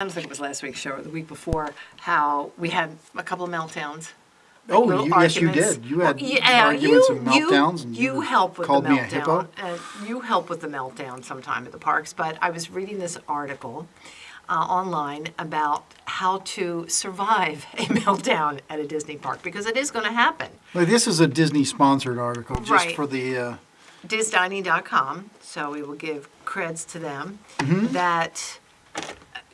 I don't think it was last week's show or the week before, how we had a couple of meltdowns. Oh, yes, you did. You had arguments and meltdowns. And you help with the called me a meltdown. hippo. You help with the meltdown sometime at the parks. But I was reading this article online about how to survive a meltdown at a Disney park, because it is going to happen. Well, this is a Disney-sponsored article, just Right. for the... DisDining.com, so we will give creds to them, that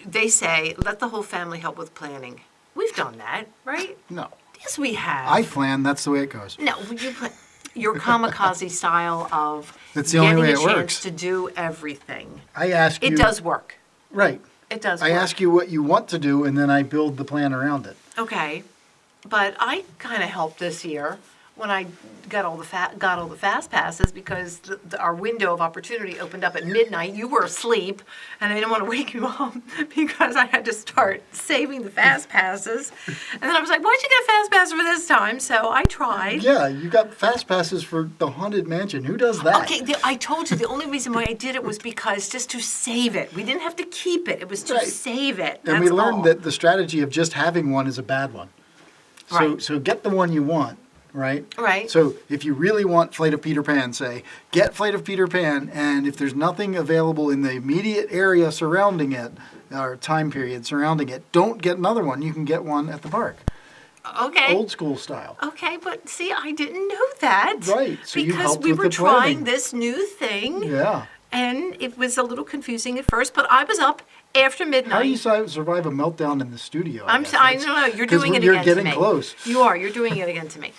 they say, let the whole family help with planning. We've done that, right? No. Yes, we have. I plan, that's the way it goes. No, you plan your kamikaze style of That's the only way getting a it chance works. to do everything. I ask you... It does work. Right. It does I work. ask you what you want to do, and then I build the plan around it. Okay, but I kind of helped this year when I got all the fast passes, because our window of opportunity opened up at midnight. You were asleep, and I didn't want to wake you up because I had to start saving the fast passes. And then I was like, why'd you get a fast pass for this time? So I tried. Yeah, you got fast passes for the Haunted Mansion. Who does that? Okay, I told you the only reason why I did it was because just to save it. We didn't have to keep it. It was to Right. save it. And we That's learned all. that the strategy of just having one is a bad one. Right. So get the one you want, right? Right. So if you really want Flight of Peter Pan, say, get Flight of Peter Pan, and if there's nothing available in the immediate area surrounding it, or time period surrounding it, don't get another one. You can get one at the park. Okay. Old school style. Okay, but see, I didn't know that. Right, so you because helped we with were the trying planning. this new thing, Yeah. and it was a little confusing at first. But I was up after midnight. How do you survive a meltdown in the studio? I don't know. You're doing it you're again getting to me. close. You are. You're doing it again to me.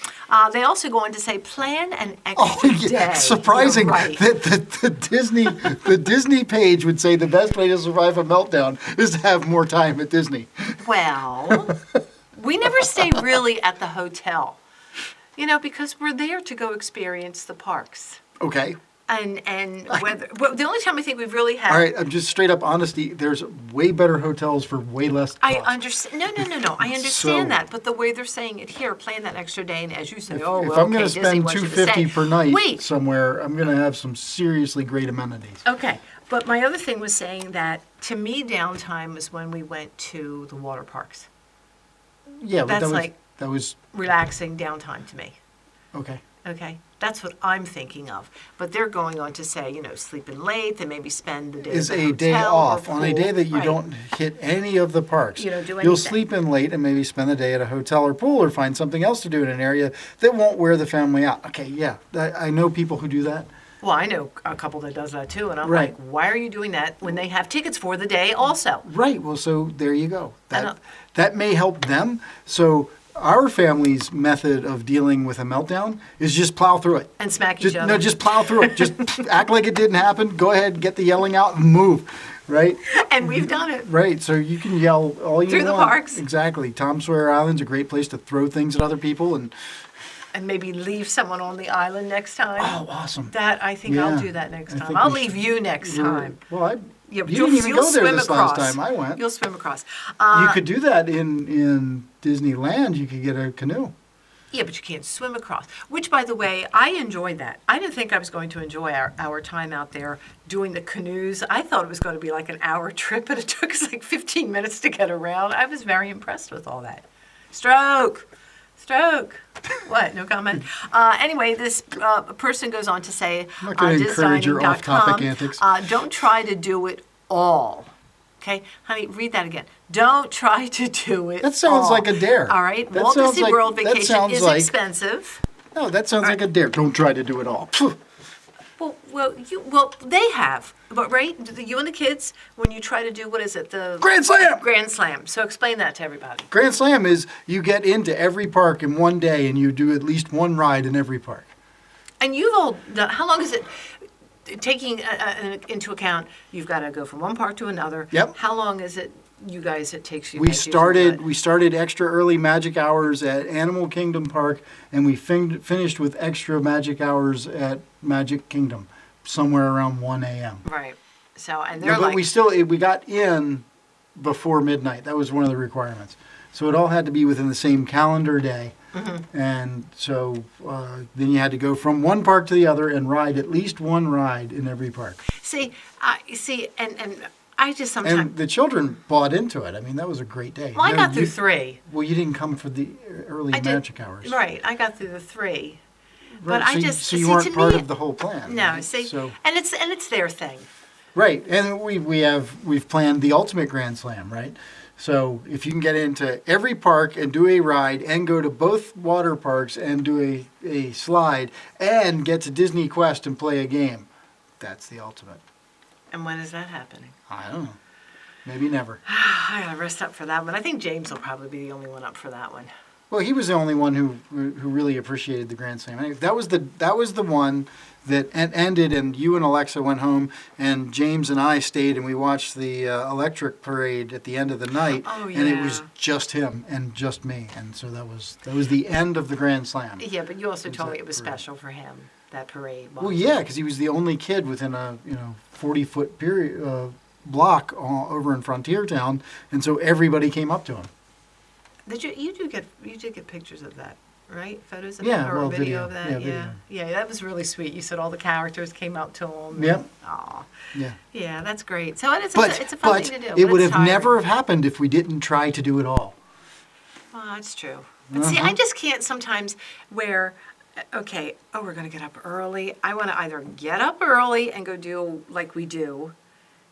They also go on to say, plan an Oh, extra yeah. day. Surprising You're right. that the Disney page would say the best way to survive a meltdown is to have more time at Disney. Well, we never stay really at the hotel, because we're there to go experience the parks. Okay. And whether the only time I think we've really had. All right. I'm just straight up honesty. There's way better hotels for way less cost. I understand. No. I understand So- that, but the way they're saying it here, plan that extra day, and as you say, If well, I'm okay, going to Disney spend wants you to $250 stay. per night Wait. somewhere, I'm going to have some seriously great amenities. Okay, but my other thing was saying that to me, downtime was when we went to the water parks. Yeah, but That's that was Relaxing downtime to me. okay. Okay, that's what I'm thinking of. But they're going on to say, sleep in late, and maybe spend the day Is at the a day hotel or off on a pool. day that you Right. don't hit any of the parks. You don't do You'll anything. sleep in late and maybe spend the day at a hotel or pool or find something else to do in an area that won't wear the family out. Okay, yeah, I know people who do that. Well, I know a couple that does that too, and I'm Right. like, why are you doing that when they have tickets for the day also? Right. Well, so there you go. I don't- That may help them. So our family's method of dealing with a meltdown is just plow through it. And smack Just, each other. no, just plow through it. Just act like it didn't happen. Go ahead, get the yelling out, and move. Right. And we've done it. Right. So you can yell all you Through want. the parks. Exactly. Tom Sawyer Island's a great place to throw things at other people and. And maybe leave someone on the island next time. Oh, awesome. That, I think Yeah, I'll do that next I time. think I'll we leave should- you next time. Well, Yeah, but you didn't even you'll go there swim this across. last time. I went. You'll swim across. You could do that in Disneyland. You could get a canoe. Yeah, but you can't swim across. Which, by the way, I enjoyed that. I didn't think I was going to enjoy our time out there doing the canoes. I thought it was going to be like an hour trip, but it took us like 15 minutes to get around. I was very impressed with all that. Stroke. What? No comment? Anyway, this person goes on to say, I'm not going to encourage your off-topic DisDining.com, antics. don't try to do it all. Okay, honey, read that again. Don't try to do it That sounds all. like a dare. All right, That Walt sounds Disney like- World that vacation sounds is like- expensive. No, that sounds like a dare. Don't try to do it all. Phew. Well, they have, but right? You and the kids, when you try to do, what is it? The Grand Slam! Grand Slam. So explain that to everybody. Grand Slam is you get into every park in one day and you do at least one ride in every park. And you've all done, how long is it, taking into account, you've got to go from one park to another. Yep. How long is it, you guys, it takes you We guys usually do it? started extra early magic hours at Animal Kingdom Park, and we finished with extra magic hours at Magic Kingdom, somewhere around 1 a.m. Right. So, and they're But like, we got in before midnight. That was one of the requirements. So it all had to be within the same calendar day. Mm-hmm. And so then you had to go from one park to the other and ride at least one ride in every park. see, and I just sometimes. And the children bought into it. I mean, that was a great day. Well, I No, got through you- 3. Well, you didn't come for the early I did. magic hours. Right, I got through the 3. But Right, I so just so you see, weren't to part me, of the whole plan. No, right? see, So, and it's their thing. right, and we've planned the ultimate Grand Slam, right? So if you can get into every park and do a ride and go to both water parks and do a slide and get to Disney Quest and play a game, that's the ultimate. And when is that happening? I don't know. Maybe never. I gotta rest up for that one. I think James will probably be the only one up for that one. Well, he was the only one who really appreciated the Grand Slam. Anyway, that was the one that ended, and you and Alexa went home, and James and I stayed, and we watched the electric parade at the end of the night. Oh, And it was yeah. just him and just me, and so that was the end of the Grand Slam. Yeah, but you also Was told that me it was parade. special for him, that parade. Well, yeah, because he was the only kid within a 40-foot period block over in Frontier Town, and so everybody came up to him. Did you did get pictures of that, right? Photos of Yeah, that or well, a video video. of that? Yeah, Yeah. video. Yeah, that was really sweet. You said all the characters came up to him. Yep. Aw. Yeah. Yeah, that's great. So it's But a fun thing to do. it but would it's have never tiring. have happened if we didn't try to do it all. Well, that's true. But see, I just can't sometimes where, okay, we're going to get up early. I want to either get up early and go do like we do,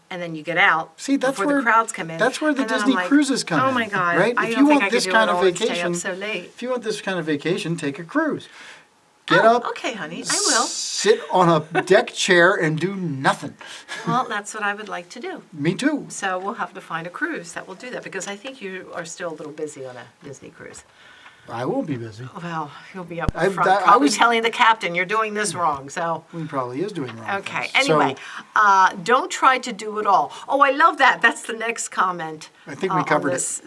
and then you get out See, that's before where the crowds come in. That's where the and then I'm Disney like, cruises come in. Oh my God! Right? I If don't you think want I this could do kind it of all and stay vacation, up so late. if you want this kind of vacation, take a cruise. Get Oh, up. okay, honey, I will. Sit on a deck chair and do nothing. Well, that's what I would like to do. Me too. So we'll have to find a cruise that will do that because I think you are still a little busy on a Disney cruise. I won't be busy. Well, you'll be up I- front, I probably was- telling the captain you're doing this wrong. So. He probably is doing wrong. Okay. things. So, Anyway, don't try to do it all. Oh, I love that. That's the next comment. I think we on covered this,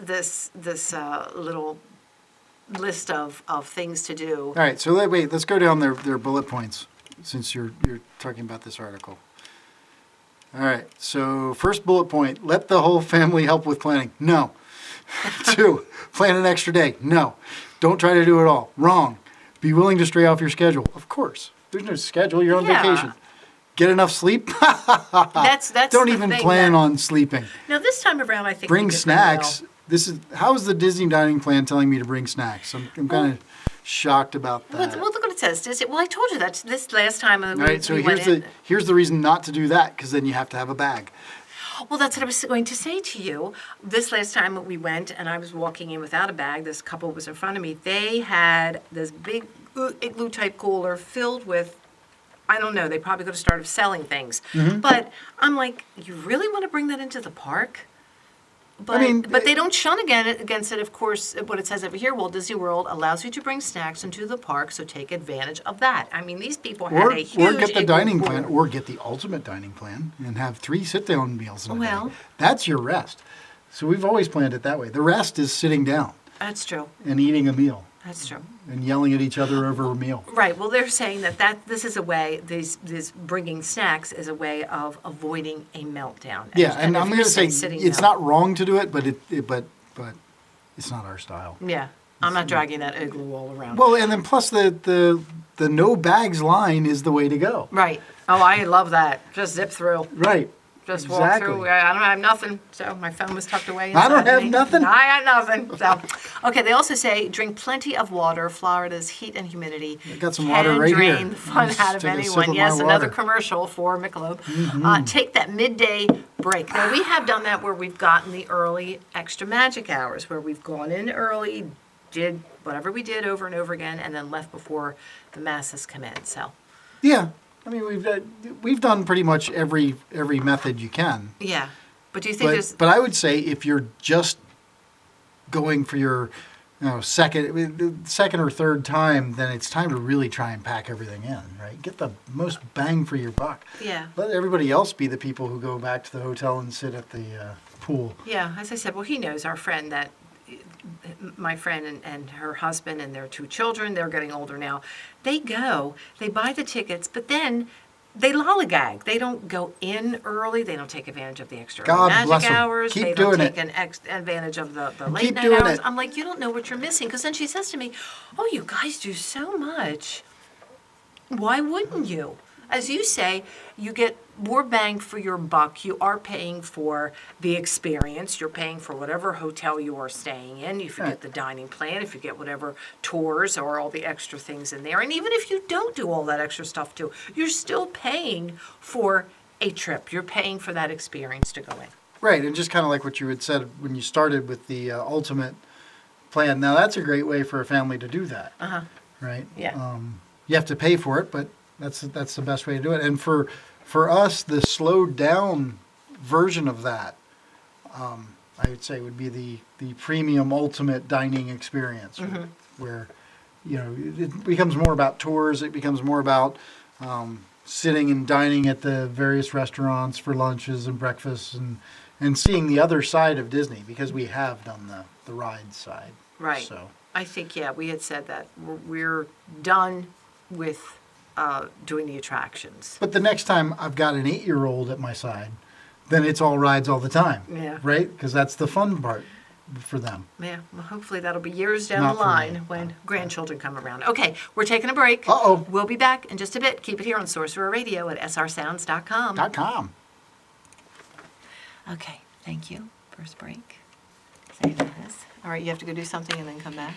This little list of things to do. all right. So let's go down their bullet points since you're talking about this article. All right. So first bullet point: let the whole family help with planning. No. 2, plan an extra day. No. Don't try to do it all. Wrong. Be willing to stray off your schedule. Of course. There's no schedule. You're on Yeah. vacation. Get enough sleep. That's Don't the even thing plan that- on sleeping. Now this time around, I think Bring we did snacks. pretty How is the Disney dining plan telling me to bring snacks? I'm kind of shocked about well. that. Well, look what it says. Well, I told you that this last time. All right, so here's the reason not to do that, because then you have to have a bag. Well, that's what I was going to say to you. This last time we went, and I was walking in without a bag. This couple was in front of me. They had this big igloo-type cooler filled with, I don't know, they probably could have started selling things. Mm-hmm. But I'm like, you really want to bring that into the park? But, mean, but they don't shun against it, of course. What it says over here, Walt Disney World allows you to bring snacks into the park, so take advantage of that. I mean, these people had Or a huge get the igloo dining cooler. plan, or get the ultimate dining plan and have 3 sit-down meals in a Well- day. That's your rest. So we've always planned it that way. The rest is sitting down That's true. and eating a meal That's true. and yelling at each other over a meal. Right. Well, they're saying that this is a way. This bringing snacks is a way of avoiding a meltdown. Yeah, and if I'm you're going to say sitting it's down- not wrong to do it, but but it's not our style. Yeah, I'm not dragging that igloo all around. Well, and then plus the no bags line is the way to go. Right. Oh, I love that. Just zip through. Right. Just Exactly. walk through. I don't have nothing, so my phone was tucked away inside I don't of have me. nothing. I got nothing. So, okay. They also say drink plenty of water. Florida's heat and humidity I got some can water right drain here. the fun Just out of take a sip anyone. of Yes, my another water. commercial for Michelob. Take that midday break. Now we have done that where we've gotten the early extra magic hours, where we've gone in early, did whatever we did over and over again, and then left before the masses come in. So. Yeah. I mean, we've done pretty much every method you can. Yeah, but do you think there's? But I would say if you're just going for your second or third time, then it's time to really try and pack everything in, right? Get the most bang for your buck. Yeah. Let everybody else be the people who go back to the hotel and sit at the pool. Yeah, as I said, well, he knows our friend that my friend and her husband and their 2 children, they're getting older now. They go, they buy the tickets, but then they lollygag. They don't go in early. They don't take advantage of the extra God magic bless 'em. hours. Keep They don't doing take advantage of the late Keep night doing hours. it. I'm like, you don't know what you're missing. Because then she says to me, oh, you guys do so much. Why wouldn't you? as you say, you get more bang for your buck. You are paying for the experience. You're paying for whatever hotel you are staying in. If you get the dining plan, if you get whatever tours or all the extra things in there. And even if you don't do all that extra stuff too, you're still paying for a trip. You're paying for that experience to go in. Right, and just kind of like what you had said when you started with the ultimate plan. Now that's a great way for a family to do that. Right. Yeah. You have to pay for it, but that's the best way to do it. And for us, the slowed down version of that, I would say would be the premium ultimate dining experience, where it becomes more about tours. It becomes more about sitting and dining at the various restaurants for lunches and breakfasts and seeing the other side of Disney, because we have done the ride side. Right. So I think, yeah, we had said that we're done with doing the attractions. but the next time I've got an 8-year-old at my side, then it's all rides all the time. Yeah. Right? Because that's the fun part for them. Yeah, well, hopefully that'll be years down Not the for line me. when grandchildren come around. Okay, we're taking a break. Uh-oh. We'll be back in just a bit. Keep it here on Sorcerer Radio at srsounds.com. .com. Okay, thank you. First break. Save this. All right, you have to go do something and then come back.